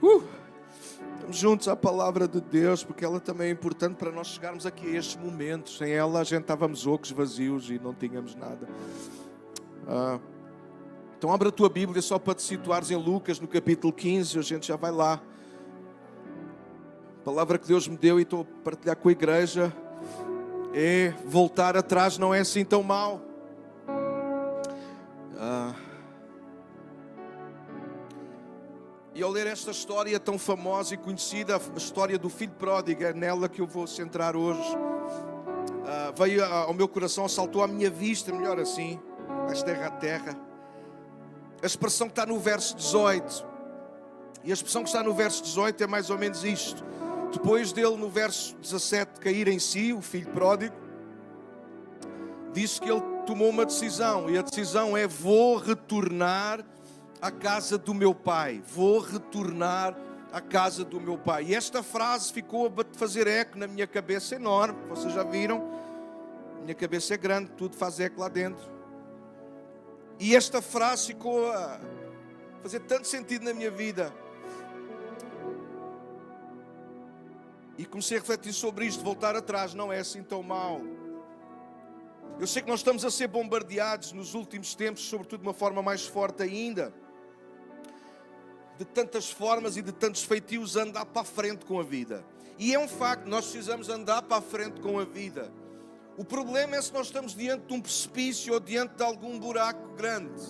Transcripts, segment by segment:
Estamos juntos à palavra de Deus, porque ela também é importante para nós chegarmos aqui a estes momentos. Sem ela a gente estávamos ocos, vazios e não tínhamos nada. Então abre a tua Bíblia só para te situares em Lucas, no capítulo 15, a gente já vai lá. A palavra que Deus me deu e estou a partilhar com a igreja é: voltar atrás não é assim tão mau. E ao ler esta história tão famosa e conhecida, a história do filho pródigo, é nela que eu vou centrar hoje. Veio ao meu coração, saltou à minha vista, melhor assim, mais terra a terra. A expressão que está no verso 18. E a expressão que está no verso 18 é mais ou menos isto. Depois dele, no verso 17, cair em si, o filho pródigo, diz que ele tomou uma decisão. E a decisão é: vou retornar à casa do meu pai. Vou retornar à casa do meu pai. E esta frase ficou a fazer eco na minha cabeça enorme. Vocês já viram? Minha cabeça é grande, tudo faz eco lá dentro. E esta frase ficou a fazer tanto sentido na minha vida. E comecei a refletir sobre isto. Voltar atrás não é assim tão mau. Eu sei que nós estamos a ser bombardeados nos últimos tempos, sobretudo de uma forma mais forte ainda, de tantas formas e de tantos feitios, a andar para a frente com a vida. E é um facto, nós precisamos andar para a frente com a vida. O problema é se nós estamos diante de um precipício ou diante de algum buraco grande.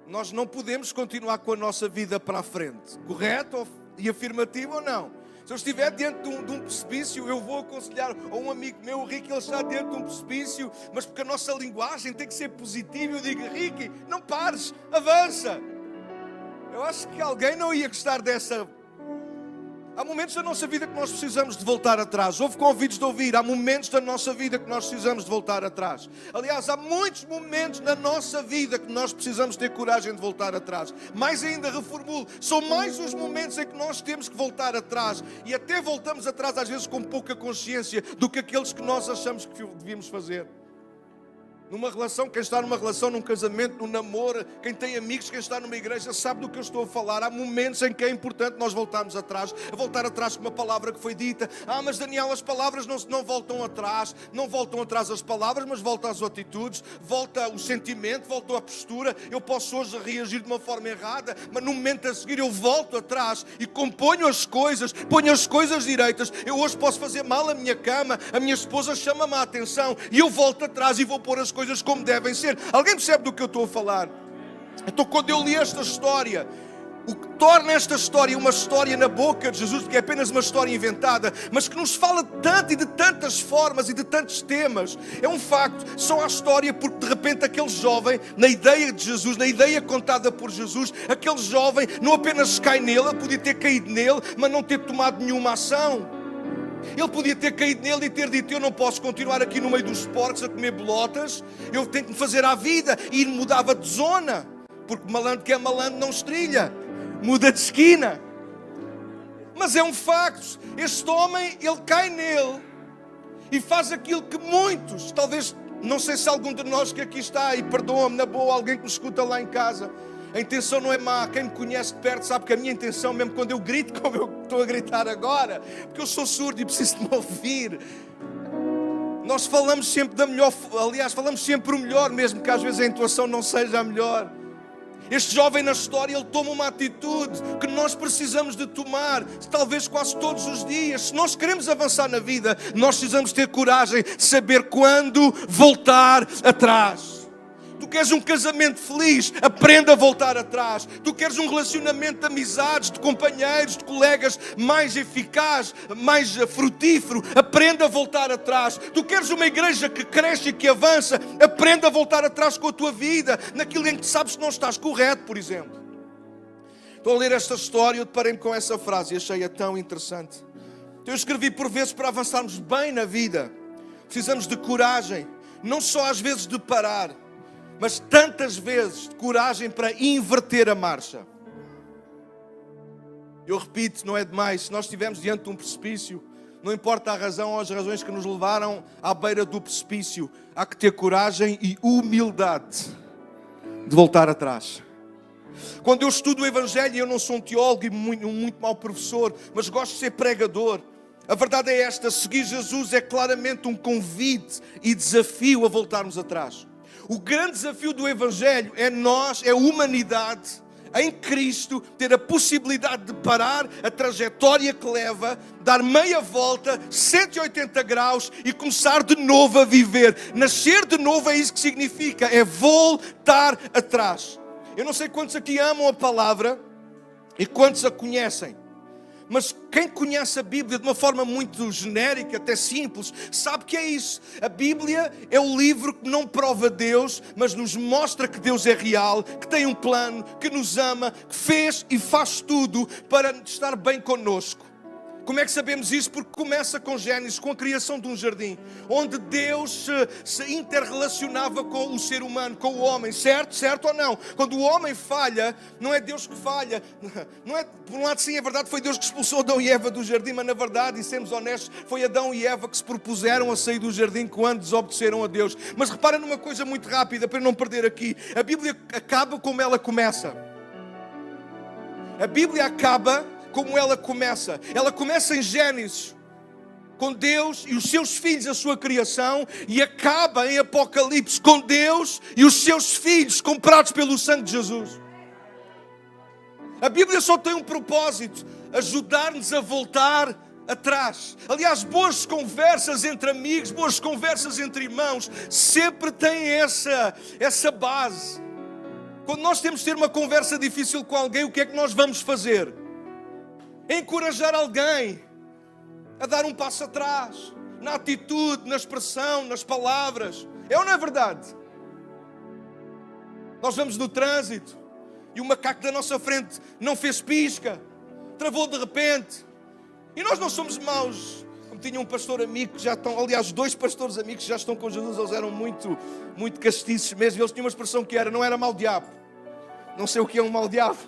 Nós não podemos continuar com a nossa vida para a frente. Correto e afirmativo ou não? Se eu estiver diante de um precipício, eu vou aconselhar a um amigo meu, o Ricky, ele está diante de um precipício, mas porque a nossa linguagem tem que ser positiva, eu digo: Ricky, não pares, avança. Eu acho que alguém não ia gostar dessa. Há momentos da nossa vida que nós precisamos de voltar atrás. Houve convites de ouvir. Há momentos da nossa vida que nós precisamos de voltar atrás. Aliás, há muitos momentos na nossa vida que nós precisamos ter coragem de voltar atrás. Mais ainda, reformulo, são mais os momentos em que nós temos que voltar atrás. E até voltamos atrás às vezes com pouca consciência do que aqueles que nós achamos que devíamos fazer. Numa relação, quem está numa relação, num casamento, num namoro, quem tem amigos, quem está numa igreja, sabe do que eu estou a falar. Há momentos em que é importante nós voltarmos atrás, a voltar atrás com uma palavra que foi dita. Mas Daniel, as palavras não voltam atrás. Não voltam atrás as palavras, mas voltam as atitudes, volta o sentimento, volta a postura. Eu posso hoje reagir de uma forma errada, mas no momento a seguir eu volto atrás e componho as coisas, ponho as coisas direitas. Eu hoje posso fazer mal à minha cama, a minha esposa chama-me a atenção e eu volto atrás e vou pôr as coisas como devem ser. Alguém percebe do que eu estou a falar? Então, quando eu li esta história, o que torna esta história uma história na boca de Jesus, porque é apenas uma história inventada, mas que nos fala tanto e de tantas formas e de tantos temas, é um facto. Só há história porque de repente aquele jovem, na ideia de Jesus, na ideia contada por Jesus, aquele jovem não apenas cai nele, ele podia ter caído nele, mas não ter tomado nenhuma ação. Ele podia ter caído nele e ter dito: eu não posso continuar aqui no meio dos porcos a comer bolotas, eu tenho que me fazer à vida. E mudava de zona, porque malandro que é malandro não estrilha, muda de esquina. Mas é um facto, este homem, ele cai nele e faz aquilo que muitos, talvez, não sei se algum de nós que aqui está, e perdoa-me na boa, alguém que me escuta lá em casa, a intenção não é má. Quem me conhece de perto sabe que a minha intenção, mesmo quando eu grito como eu estou a gritar agora, porque eu sou surdo e preciso de me ouvir, nós falamos sempre da melhor, aliás, falamos sempre o melhor, mesmo que às vezes a intuação não seja a melhor. Este jovem na história, ele toma uma atitude que nós precisamos de tomar, talvez quase todos os dias. Se nós queremos avançar na vida, nós precisamos ter coragem de saber quando voltar atrás. Tu queres um casamento feliz? Aprenda a voltar atrás. Tu queres um relacionamento de amizades, de companheiros, de colegas mais eficaz, mais frutífero? Aprenda a voltar atrás. Tu queres uma igreja que cresce e que avança? Aprenda a voltar atrás com a tua vida, naquilo em que sabes que não estás correto, por exemplo. Estou a ler esta história e eu deparei-me com essa frase e achei-a tão interessante. Eu escrevi: por vezes, para avançarmos bem na vida, precisamos de coragem, não só às vezes de parar, mas tantas vezes de coragem para inverter a marcha. Eu repito, não é demais, se nós estivermos diante de um precipício, não importa a razão ou as razões que nos levaram à beira do precipício, há que ter coragem e humildade de voltar atrás. Quando eu estudo o Evangelho, eu não sou um teólogo e muito mau professor, mas gosto de ser pregador. A verdade é esta: seguir Jesus é claramente um convite e desafio a voltarmos atrás. O grande desafio do Evangelho é nós, é a humanidade, em Cristo, ter a possibilidade de parar a trajetória que leva, dar meia volta, 180 graus e começar de novo a viver. Nascer de novo é isso que significa, é voltar atrás. Eu não sei quantos aqui amam a palavra e quantos a conhecem. Mas quem conhece a Bíblia de uma forma muito genérica, até simples, sabe que é isso. A Bíblia é o livro que não prova Deus, mas nos mostra que Deus é real, que tem um plano, que nos ama, que fez e faz tudo para estar bem connosco. Como é que sabemos isso? Porque começa com Gênesis, com a criação de um jardim, onde Deus se interrelacionava com o ser humano, com o homem, certo? Certo ou não? Quando o homem falha, não é Deus que falha. Não é, por um lado sim, é verdade, foi Deus que expulsou Adão e Eva do jardim, mas na verdade, e sermos honestos, foi Adão e Eva que se propuseram a sair do jardim quando desobedeceram a Deus. Mas repara numa coisa muito rápida, para não perder aqui. A Bíblia acaba como ela começa. A Bíblia acaba como ela começa. Ela começa em Gênesis, com Deus e os seus filhos, a sua criação, e acaba em Apocalipse, com Deus e os seus filhos, comprados pelo sangue de Jesus. A Bíblia só tem um propósito: ajudar-nos a voltar atrás. Aliás, boas conversas entre amigos, boas conversas entre irmãos, sempre têm essa base. Quando nós temos de ter uma conversa difícil com alguém, o que é que nós vamos fazer? Encorajar alguém a dar um passo atrás, na atitude, na expressão, nas palavras. É ou não é verdade? Nós vamos no trânsito e o macaco da nossa frente não fez pisca, travou de repente. E nós não somos maus. Como tinha um pastor amigo que já estão, aliás, 2 pastores amigos que já estão com Jesus, eles eram muito castiços mesmo. Eles tinham uma expressão que não era mau diabo. Não sei o que é um mau diabo,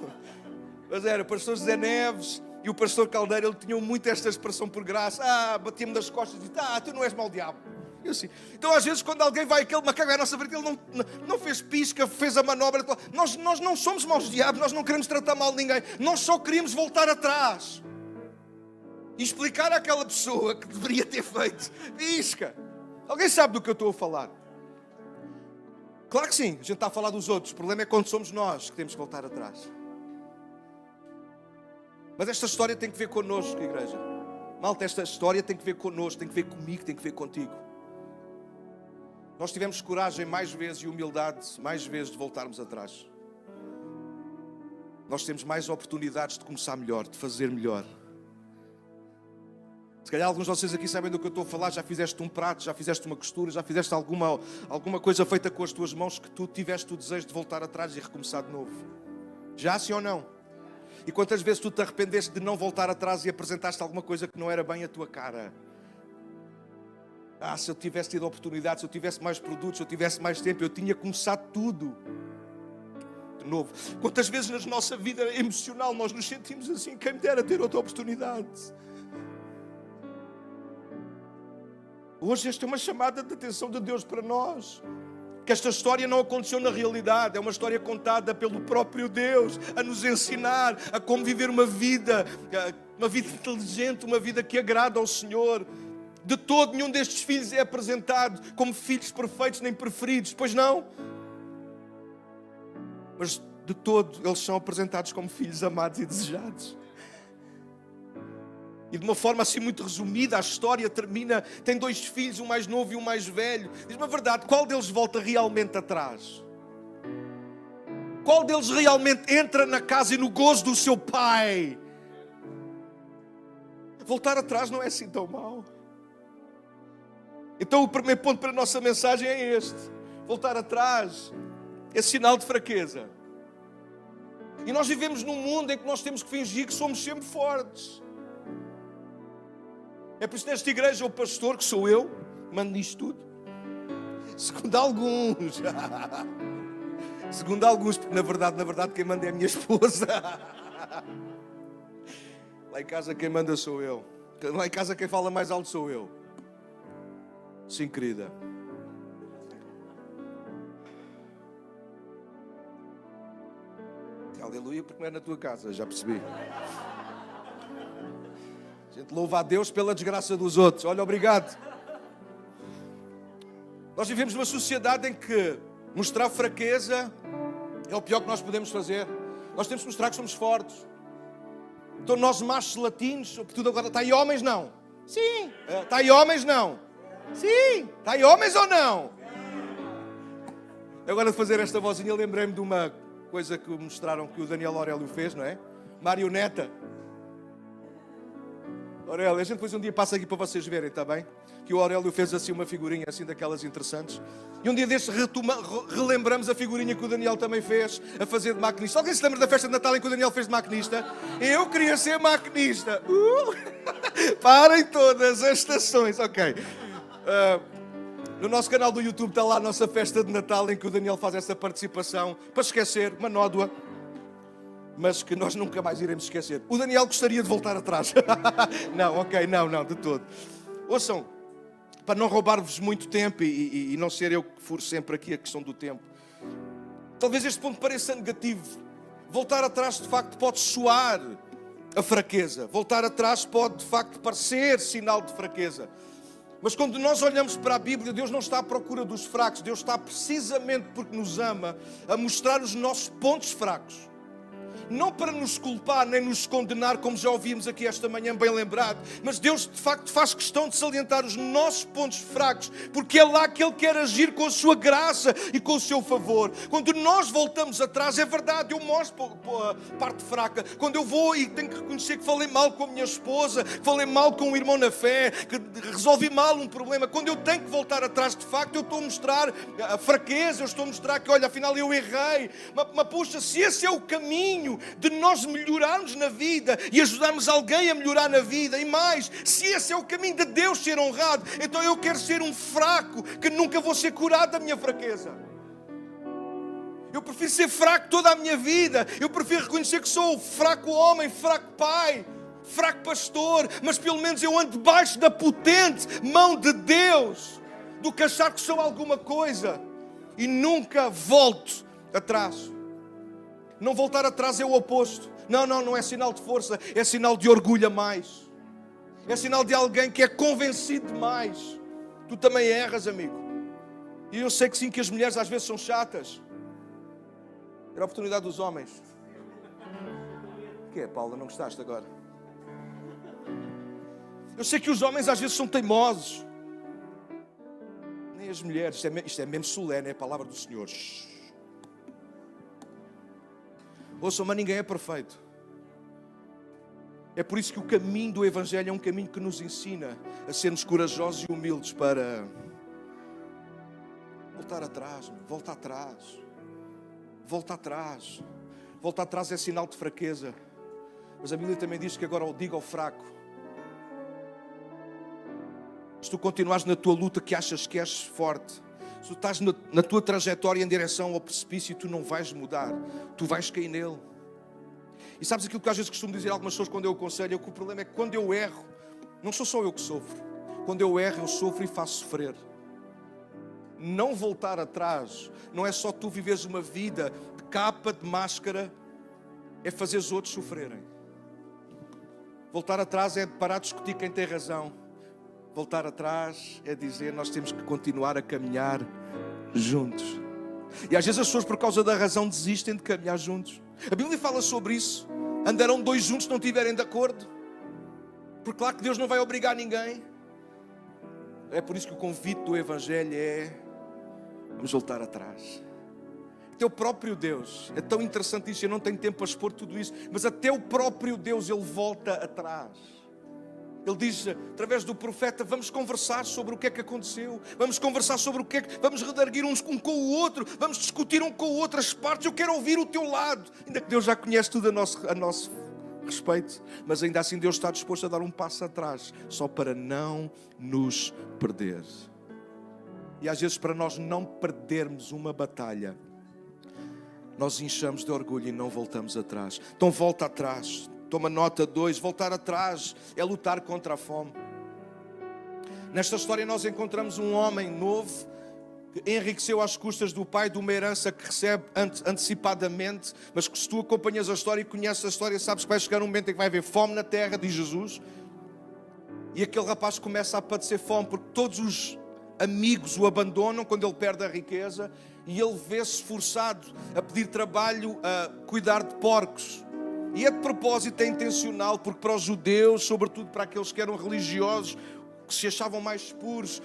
mas era o pastor José Neves e o pastor Caldeira. Ele tinham muito esta expressão por graça. Batia-me nas costas e dizia: tu não és mau diabo. Eu assim. Então às vezes quando alguém vai, aquele macaco à nossa frente, ele não fez pisca, fez a manobra. Nós não somos maus diabos, nós não queremos tratar mal ninguém. Nós só queríamos voltar atrás e explicar àquela pessoa que deveria ter feito pisca. Alguém sabe do que eu estou a falar? Claro que sim, a gente está a falar dos outros. O problema é quando somos nós que temos que voltar atrás. Mas esta história tem que ver connosco, igreja. Malta, esta história tem que ver connosco, tem que ver comigo, tem que ver contigo. Nós tivemos coragem mais vezes e humildade mais vezes de voltarmos atrás. Nós temos mais oportunidades de começar melhor, de fazer melhor. Se calhar alguns de vocês aqui sabem do que eu estou a falar. Já fizeste um prato, já fizeste uma costura, já fizeste alguma coisa feita com as tuas mãos que tu tiveste o desejo de voltar atrás e recomeçar de novo. Já, sim ou não? E quantas vezes tu te arrependeste de não voltar atrás e apresentaste alguma coisa que não era bem a tua cara? Se eu tivesse tido oportunidade, se eu tivesse mais produtos, se eu tivesse mais tempo, eu tinha começado tudo de novo. Quantas vezes na nossa vida emocional nós nos sentimos assim: quem me dera ter outra oportunidade. Hoje esta é uma chamada de atenção de Deus para nós. Que esta história não aconteceu na realidade. É uma história contada pelo próprio Deus, a nos ensinar a como viver uma vida inteligente, uma vida que agrada ao Senhor. De todo, nenhum destes filhos é apresentado como filhos perfeitos nem preferidos, pois não? Mas de todo, eles são apresentados como filhos amados e desejados. E de uma forma assim muito resumida, a história termina: tem 2 filhos, um mais novo e um mais velho. Diz-me a verdade, qual deles volta realmente atrás? Qual deles realmente entra na casa e no gozo do seu pai? Voltar atrás não é assim tão mau. Então o primeiro ponto para a nossa mensagem é este: voltar atrás é sinal de fraqueza. E nós vivemos num mundo em que nós temos que fingir que somos sempre fortes. É por isso que nesta igreja o pastor, que sou eu, mando nisto tudo. Segundo alguns, porque na verdade quem manda é a minha esposa. Lá em casa quem manda sou eu. Lá em casa quem fala mais alto sou eu. Sim, querida. Aleluia, porque não é na tua casa, já percebi. A gente louva a Deus pela desgraça dos outros. Olha, obrigado. Nós vivemos numa sociedade em que mostrar fraqueza é o pior que nós podemos fazer. Nós temos que mostrar que somos fortes. Então nós machos latinos, sobretudo agora, está aí homens não? Sim. Está aí homens não? Sim. Está aí homens ou não? Agora de fazer esta vozinha, lembrei-me de uma coisa que mostraram que o Daniel Aurélio fez, não é? Marioneta. Aurélio, a gente depois um dia passa aqui para vocês verem, está bem? Que o Aurélio fez assim uma figurinha assim daquelas interessantes. E um dia destes relembramos a figurinha que o Daniel também fez a fazer de maquinista. Alguém se lembra da festa de Natal em que o Daniel fez de maquinista? Eu queria ser maquinista. Parem todas as estações. Ok. No nosso canal do YouTube está lá a nossa festa de Natal em que o Daniel faz essa participação para esquecer, uma nódoa, mas que nós nunca mais iremos esquecer. O Daniel gostaria de voltar atrás. Não, ok, não, de todo. Ouçam, para não roubar-vos muito tempo e não ser eu que furo sempre aqui a questão do tempo. Talvez este ponto pareça negativo. Voltar atrás de facto pode soar a fraqueza. Voltar atrás pode de facto parecer sinal de fraqueza. Mas quando nós olhamos para a Bíblia, Deus não está à procura dos fracos. Deus está precisamente porque nos ama a mostrar os nossos pontos fracos. Não para nos culpar nem nos condenar, como já ouvimos aqui esta manhã, bem lembrado. Mas Deus de facto faz questão de salientar os nossos pontos fracos, porque é lá que Ele quer agir com a sua graça e com o seu favor. Quando nós voltamos atrás, é verdade, eu mostro a parte fraca. Quando eu vou e tenho que reconhecer que falei mal com a minha esposa, que falei mal com um irmão na fé, que resolvi mal um problema. Quando eu tenho que voltar atrás, de facto, eu estou a mostrar a fraqueza, eu estou a mostrar que, olha, afinal eu errei. Mas puxa, se esse é o caminho de nós melhorarmos na vida e ajudarmos alguém a melhorar na vida, e mais, se esse é o caminho de Deus ser honrado, então eu quero ser um fraco que nunca vou ser curado da minha fraqueza. Eu prefiro ser fraco toda a minha vida. Eu prefiro reconhecer que sou fraco homem, fraco pai, fraco pastor, mas pelo menos eu ando debaixo da potente mão de Deus, do que achar que sou alguma coisa e nunca volto atrás. Não voltar atrás é o oposto. Não é sinal de força, é sinal de orgulho a mais. É sinal de alguém que é convencido demais. Tu também erras, amigo. E eu sei que sim, que as mulheres às vezes são chatas. Era a oportunidade dos homens. O que é, Paula? Não gostaste agora? Eu sei que os homens às vezes são teimosos. Nem as mulheres. Isto é mesmo solene, é a palavra do Senhor. Ouçam, mas ninguém é perfeito. É por isso que o caminho do Evangelho é um caminho que nos ensina a sermos corajosos e humildes para voltar atrás, volta atrás. Volta atrás. Volta atrás é sinal de fraqueza. Mas a Bíblia também diz que agora diga ao fraco. Se tu continuares na tua luta que achas que és forte, se tu estás na tua trajetória em direção ao precipício, tu não vais mudar, tu vais cair nele. E sabes aquilo que às vezes costumo dizer a algumas pessoas quando eu aconselho? É que o problema é que quando eu erro, não sou só eu que sofro. Quando eu erro, eu sofro e faço sofrer. Não voltar atrás não é só tu viveres uma vida de capa, de máscara, é fazer os outros sofrerem. Voltar atrás é parar de discutir quem tem razão. Voltar atrás é dizer, nós temos que continuar a caminhar juntos. E às vezes as pessoas por causa da razão desistem de caminhar juntos. A Bíblia fala sobre isso. Andarão dois juntos se não estiverem de acordo. Porque claro que Deus não vai obrigar ninguém. É por isso que o convite do Evangelho é: vamos voltar atrás. Até o próprio Deus, é tão interessante isso, eu não tenho tempo para expor tudo isso, mas até o próprio Deus, Ele volta atrás. Ele diz, através do profeta, vamos conversar sobre o que é que aconteceu. Vamos conversar sobre o que é que... Vamos redarguir um com o outro. Vamos discutir um com o outro as partes. Eu quero ouvir o teu lado. Ainda que Deus já conhece tudo a nosso respeito. Mas ainda assim Deus está disposto a dar um passo atrás. Só para não nos perder. E às vezes para nós não perdermos uma batalha, nós inchamos de orgulho e não voltamos atrás. Então volta atrás. Toma nota 2, voltar atrás é lutar contra a fome. Nesta história nós encontramos um homem novo, que enriqueceu às custas do pai de uma herança que recebe antecipadamente, mas que se tu acompanhas a história e conheces a história, sabes que vai chegar um momento em que vai haver fome na terra, diz Jesus, e aquele rapaz começa a padecer fome porque todos os amigos o abandonam quando ele perde a riqueza, e ele vê-se forçado a pedir trabalho, a cuidar de porcos. E é de propósito, é intencional, porque para os judeus, sobretudo para aqueles que eram religiosos, que se achavam mais puros,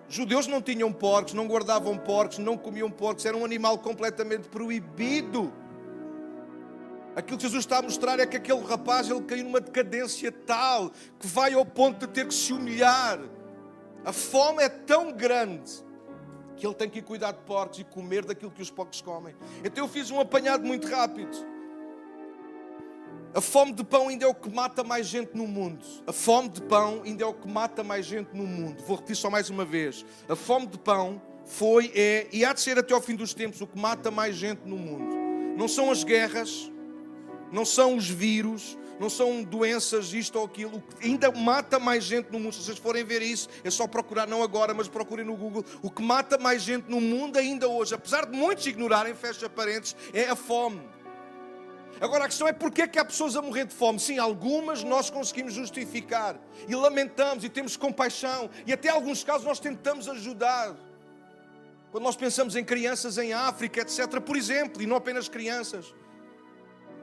judeus não tinham porcos, não guardavam porcos, não comiam porcos, era um animal completamente proibido. Aquilo que Jesus está a mostrar é que aquele rapaz, ele caiu numa decadência tal, que vai ao ponto de ter que se humilhar. A fome é tão grande que ele tem que ir cuidar de porcos e comer daquilo que os porcos comem. Então eu fiz um apanhado muito rápido. A fome de pão ainda é o que mata mais gente no mundo. A fome de pão ainda é o que mata mais gente no mundo. Vou repetir só mais uma vez. A fome de pão foi, é e há de ser até ao fim dos tempos o que mata mais gente no mundo. Não são as guerras, não são os vírus, não são doenças, isto ou aquilo. O que ainda mata mais gente no mundo, se vocês forem ver isso, é só procurar, não agora, mas procurem no Google. O que mata mais gente no mundo ainda hoje, apesar de muitos ignorarem, fecha parênteses, é a fome. Agora a questão é porque é que há pessoas a morrer de fome? Sim, algumas nós conseguimos justificar e lamentamos e temos compaixão e até em alguns casos nós tentamos ajudar. Quando nós pensamos em crianças em África, etc., por exemplo, e não apenas crianças.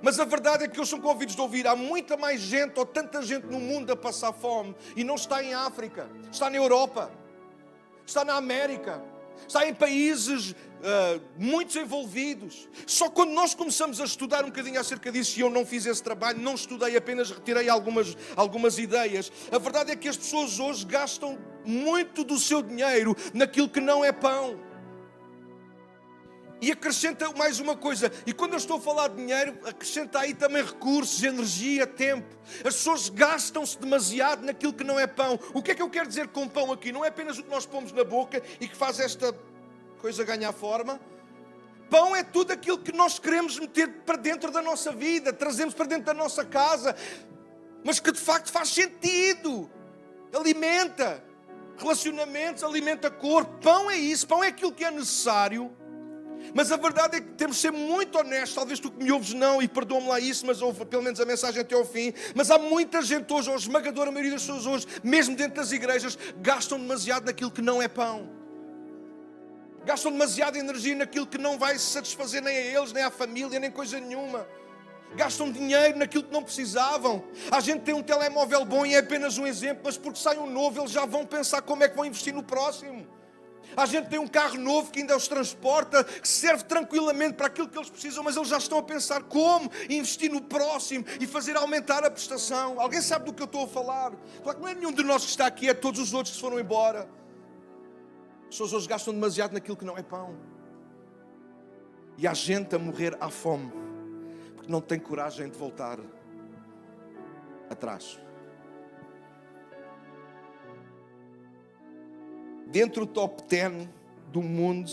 Mas a verdade é que eles são convidados de ouvir. Há muita mais gente ou tanta gente no mundo a passar fome e não está em África, está na Europa, está na América, está em países muito envolvidos. Só quando nós começamos a estudar um bocadinho acerca disso, e eu não fiz esse trabalho, não estudei, apenas retirei algumas ideias. A verdade é que as pessoas hoje gastam muito do seu dinheiro naquilo que não é pão. E acrescenta mais uma coisa, e quando eu estou a falar de dinheiro, acrescenta aí também recursos, energia, tempo. As pessoas gastam-se demasiado naquilo que não é pão. O que é que eu quero dizer com pão aqui? Não é apenas o que nós pomos na boca e que faz esta coisa ganhar forma. Pão é tudo aquilo que nós queremos meter para dentro da nossa vida, trazemos para dentro da nossa casa, mas que de facto faz sentido, alimenta relacionamentos, alimenta corpo. Pão é isso, pão é aquilo que é necessário. Mas a verdade é que temos de ser muito honestos. Talvez tu que me ouves não, e perdoa-me lá isso, mas ouve pelo menos a mensagem até ao fim. Mas há muita gente hoje, ou a esmagadora maioria das pessoas hoje, mesmo dentro das igrejas, gastam demasiado naquilo que não é pão. Gastam demasiada energia naquilo que não vai satisfazer nem a eles, nem à família, nem coisa nenhuma. Gastam dinheiro naquilo que não precisavam. A gente tem um telemóvel bom e é apenas um exemplo, mas porque sai um novo, eles já vão pensar como é que vão investir no próximo. A gente tem um carro novo que ainda os transporta, que serve tranquilamente para aquilo que eles precisam, mas eles já estão a pensar como investir no próximo e fazer aumentar a prestação. Alguém sabe do que eu estou a falar? Claro que não é nenhum de nós que está aqui, é todos os outros que se foram embora. As pessoas hoje gastam demasiado naquilo que não é pão. E há gente a morrer à fome, porque não tem coragem de voltar atrás. Dentro do top 10 do mundo,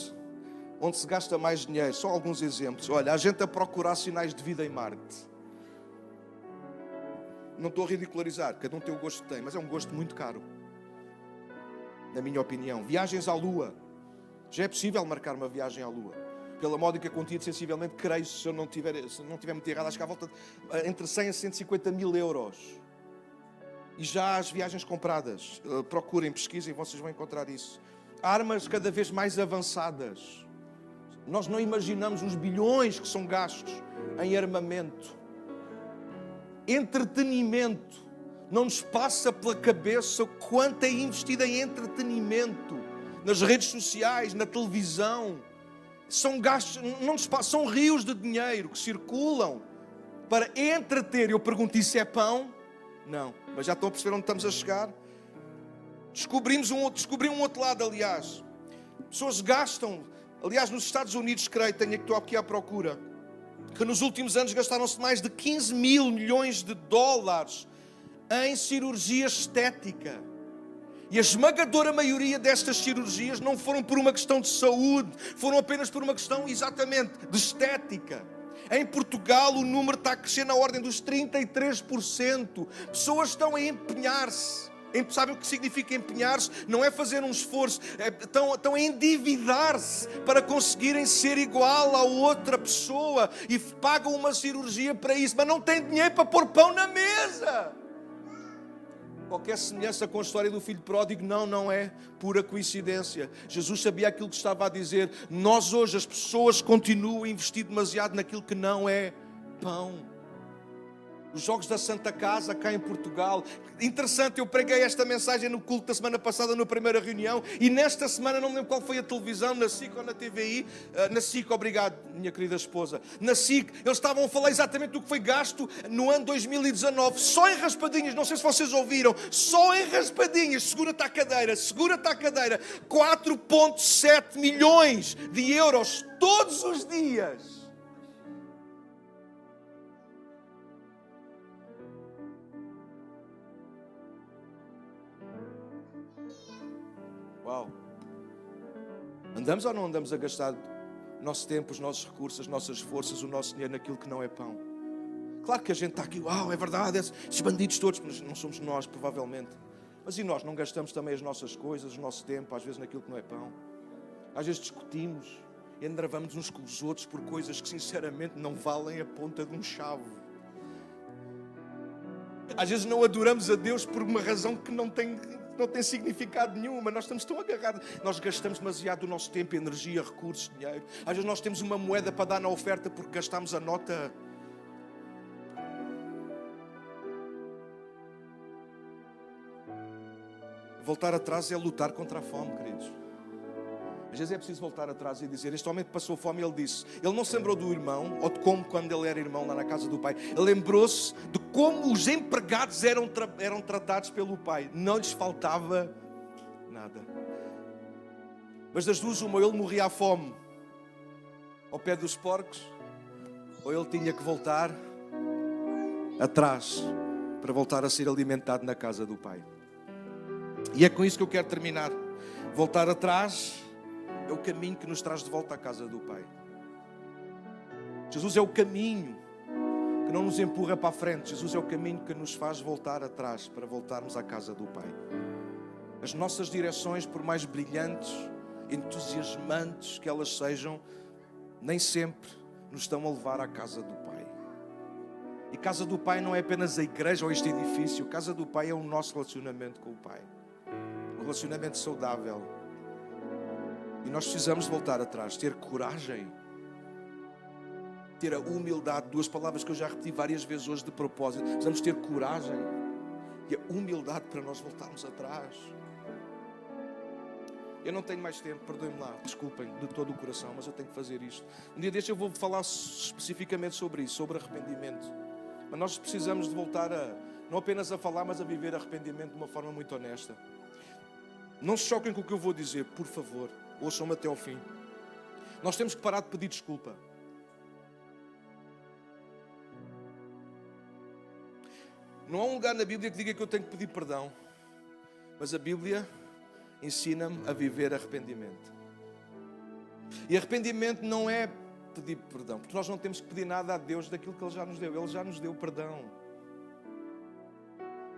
onde se gasta mais dinheiro, só alguns exemplos. Olha, a gente a procurar sinais de vida em Marte. Não estou a ridicularizar, cada um tem o gosto que tem, mas é um gosto muito caro, na minha opinião. Viagens à Lua. Já é possível marcar uma viagem à Lua. Pela módica quantia de, sensivelmente, creio, se não tiver muito errado, acho que à volta de entre 100 a 150 mil euros. E já há as viagens compradas. Procurem, pesquisem, vocês vão encontrar isso. Armas cada vez mais avançadas. Nós não imaginamos os bilhões que são gastos em armamento. Entretenimento. Não nos passa pela cabeça quanto é investido em entretenimento. Nas redes sociais, na televisão. São gastos, não nos passa, são rios de dinheiro que circulam para entreter. Eu pergunto, isso é pão? Não, mas já estão a perceber onde estamos a chegar? Descobri um outro lado, aliás. Pessoas gastam, aliás, nos Estados Unidos, creio, tenho que estou aqui à procura, que nos últimos anos gastaram-se mais de 15 mil milhões de dólares em cirurgia estética. E a esmagadora maioria destas cirurgias não foram por uma questão de saúde, foram apenas por uma questão, exatamente, de estética. Em Portugal o número está a crescer na ordem dos 33%. Pessoas estão a empenhar-se Sabem o que significa empenhar-se? Não é fazer um esforço, estão a endividar-se para conseguirem ser igual a outra pessoa e pagam uma cirurgia para isso, mas não têm dinheiro para pôr pão na mesa. Qualquer semelhança com a história do filho pródigo não é pura coincidência. Jesus sabia aquilo que estava a dizer. Nós hoje, as pessoas continuam a investir demasiado naquilo que não é pão. Os Jogos da Santa Casa cá em Portugal. Interessante, eu preguei esta mensagem no culto da semana passada, na primeira reunião, e nesta semana, não me lembro qual foi a televisão, na SIC ou na TVI, na SIC, obrigado, minha querida esposa, na SIC, eles estavam a falar exatamente do que foi gasto no ano 2019, só em raspadinhas, não sei se vocês ouviram, só em raspadinhas, segura-te à cadeira, 4,7 milhões de euros todos os dias. Uau! Andamos ou não andamos a gastar o nosso tempo, os nossos recursos, as nossas forças, o nosso dinheiro naquilo que não é pão? Claro que a gente está aqui, uau, é verdade, esses bandidos todos, mas não somos nós, provavelmente. Mas e nós não gastamos também as nossas coisas, o nosso tempo, às vezes naquilo que não é pão? Às vezes discutimos e entravamos uns com os outros por coisas que sinceramente não valem a ponta de um chavo. Às vezes não adoramos a Deus por uma razão que não tem significado nenhum, mas nós estamos tão agarrados. Nós gastamos demasiado o nosso tempo, energia, recursos, dinheiro. Às vezes nós temos uma moeda para dar na oferta porque gastamos a nota. Voltar atrás é lutar contra a fome, queridos. Às vezes é preciso voltar atrás e dizer, este homem que passou fome, ele disse, ele não se lembrou do irmão, ou de como quando ele era irmão lá na casa do pai, ele lembrou-se de como os empregados eram tratados pelo pai, não lhes faltava nada. Mas das duas uma, ou ele morria à fome ao pé dos porcos, ou ele tinha que voltar atrás para voltar a ser alimentado na casa do pai. E é com isso que eu quero terminar. Voltar atrás é o caminho que nos traz de volta à casa do Pai. Jesus é o caminho que não nos empurra para a frente. Jesus é o caminho que nos faz voltar atrás, para voltarmos à casa do Pai. As nossas direções, por mais brilhantes, entusiasmantes que elas sejam, nem sempre nos estão a levar à casa do Pai. E casa do Pai não é apenas a igreja ou este edifício. Casa do Pai é o nosso relacionamento com o Pai. Um relacionamento saudável. E nós precisamos voltar atrás, ter coragem, ter a humildade, duas palavras que eu já repeti várias vezes hoje de propósito. Precisamos ter coragem e a humildade para nós voltarmos atrás. Eu não tenho mais tempo, perdoem-me lá, desculpem de todo o coração, mas eu tenho que fazer isto. Um dia deste eu vou falar especificamente sobre isso, sobre arrependimento. Mas nós precisamos de voltar não apenas a falar, mas a viver arrependimento de uma forma muito honesta. Não se choquem com o que eu vou dizer, por favor. Ouçam-me até ao fim. Nós temos que parar de pedir desculpa. Não há um lugar na Bíblia que diga que eu tenho que pedir perdão. Mas a Bíblia ensina-me a viver arrependimento. E arrependimento não é pedir perdão, porque nós não temos que pedir nada a Deus daquilo que Ele já nos deu. Ele já nos deu perdão.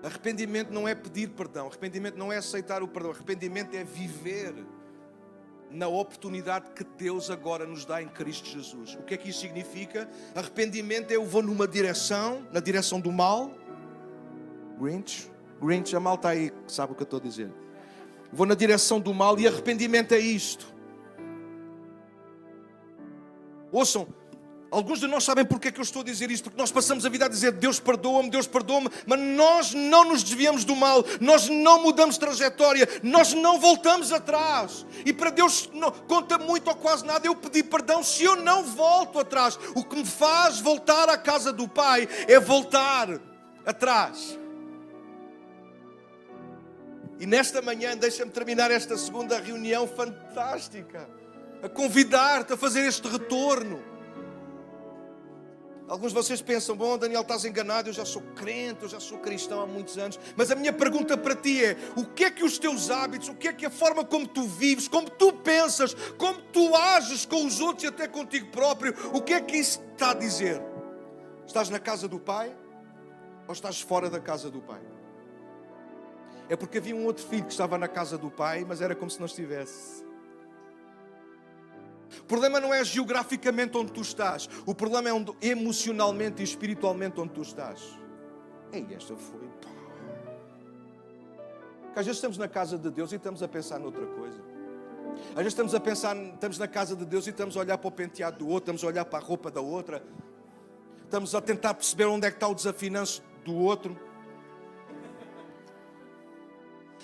Arrependimento não é pedir perdão. Arrependimento não é aceitar o perdão. Arrependimento é viver na oportunidade que Deus agora nos dá em Cristo Jesus. O que é que isso significa? Arrependimento é eu vou numa direção, na direção do mal. Grinch, a mal está aí, sabe o que eu estou a dizer. Vou na direção do mal e arrependimento é isto. Ouçam, alguns de nós sabem porque é que eu estou a dizer isto, porque nós passamos a vida a dizer Deus perdoa-me, mas nós não nos desviamos do mal, nós não mudamos de trajetória, nós não voltamos atrás. E para Deus não conta muito ou quase nada eu pedir perdão se eu não volto atrás. O que me faz voltar à casa do Pai é voltar atrás. E nesta manhã, deixa-me terminar esta segunda reunião fantástica, a convidar-te a fazer este retorno. Alguns de vocês pensam, bom, Daniel, estás enganado, eu já sou crente, eu já sou cristão há muitos anos. Mas a minha pergunta para ti é, o que é que os teus hábitos, o que é que a forma como tu vives, como tu pensas, como tu ages com os outros e até contigo próprio, o que é que isso está a dizer? Estás na casa do Pai ou estás fora da casa do Pai? É porque havia um outro filho que estava na casa do pai, mas era como se não estivesse. O problema não é geograficamente onde tu estás. O problema é emocionalmente e espiritualmente onde tu estás. Ei, esta foi... Porque às vezes estamos na casa de Deus e estamos a pensar noutra coisa. Às vezes estamos na casa de Deus e estamos a olhar para o penteado do outro, estamos a olhar para a roupa da outra, estamos a tentar perceber onde é que está o desafinanço do outro.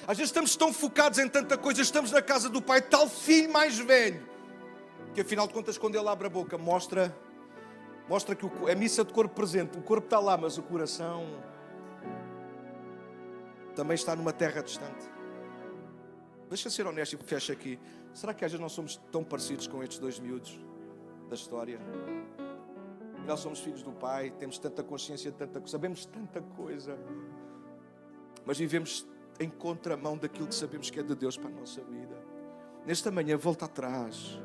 Às vezes estamos tão focados em tanta coisa, estamos na casa do pai, tal filho mais velho, que afinal de contas quando ele abre a boca mostra que é missa de corpo presente, o corpo está lá, mas o coração também está numa terra distante. Deixa eu ser honesto e fecho aqui. Será que às vezes nós somos tão parecidos com estes dois miúdos da história? Nós somos filhos do pai, temos tanta consciência de tanta coisa, sabemos tanta coisa, mas vivemos em contramão daquilo que sabemos que é de Deus para a nossa vida. Nesta manhã, volta atrás,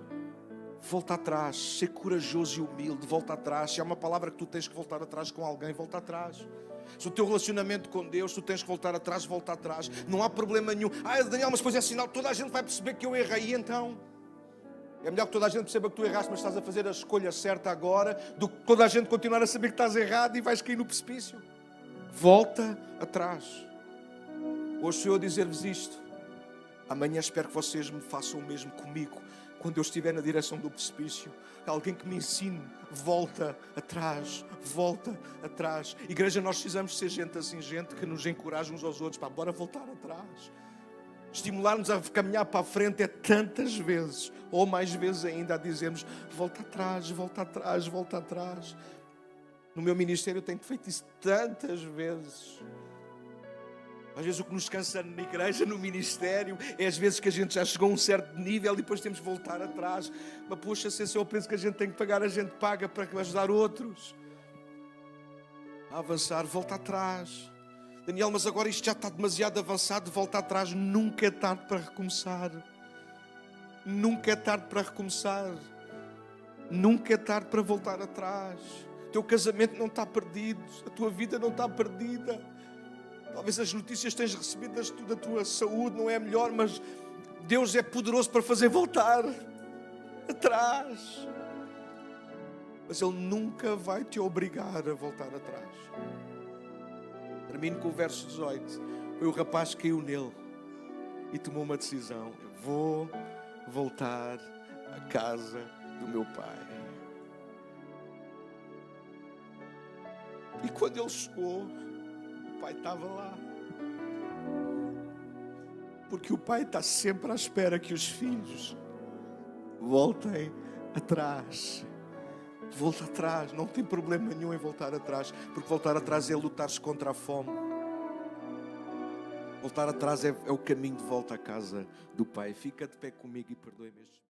ser corajoso e humilde, volta atrás. Se há uma palavra que tu tens que voltar atrás com alguém, volta atrás. Se o teu relacionamento com Deus, tu tens que voltar atrás, volta atrás. Não há problema nenhum. Daniel, mas depois é sinal, toda a gente vai perceber que eu errei, então é melhor que toda a gente perceba que tu erraste, mas estás a fazer a escolha certa agora, do que toda a gente continuar a saber que estás errado e vais cair no precipício. Volta atrás. Hoje sou eu a dizer-vos isto. Amanhã espero que vocês me façam o mesmo comigo. Quando eu estiver na direção do precipício, alguém que me ensine, volta atrás, volta atrás. Igreja, nós precisamos ser gente assim, gente que nos encoraja uns aos outros, bora voltar atrás. Estimular-nos a caminhar para a frente é tantas vezes, ou mais vezes ainda, a dizermos, volta atrás, volta atrás, volta atrás. No meu ministério eu tenho feito isso tantas vezes. Às vezes o que nos cansa na igreja, no ministério, é às vezes que a gente já chegou a um certo nível e depois temos de voltar atrás. Mas poxa, se esse é o preço que a gente tem que pagar, a gente paga para ajudar outros a avançar. Volta atrás. Daniel, mas agora isto já está demasiado avançado, volta atrás. Nunca é tarde para recomeçar. Nunca é tarde para recomeçar. Nunca é tarde para voltar atrás. O teu casamento não está perdido, a tua vida não está perdida. Talvez as notícias que tens recebido da tua saúde não é a melhor, mas Deus é poderoso para fazer voltar atrás. Mas Ele nunca vai te obrigar a voltar atrás. Termino com o verso 18. Foi o rapaz que caiu nele e tomou uma decisão. Eu vou voltar à casa do meu pai. E quando ele chegou, o pai estava lá. Porque o pai está sempre à espera que os filhos voltem atrás. Volta atrás, não tem problema nenhum em voltar atrás, porque voltar atrás é lutar-se contra a fome. Voltar atrás é o caminho de volta à casa do pai. Fica de pé comigo e perdoe-me estes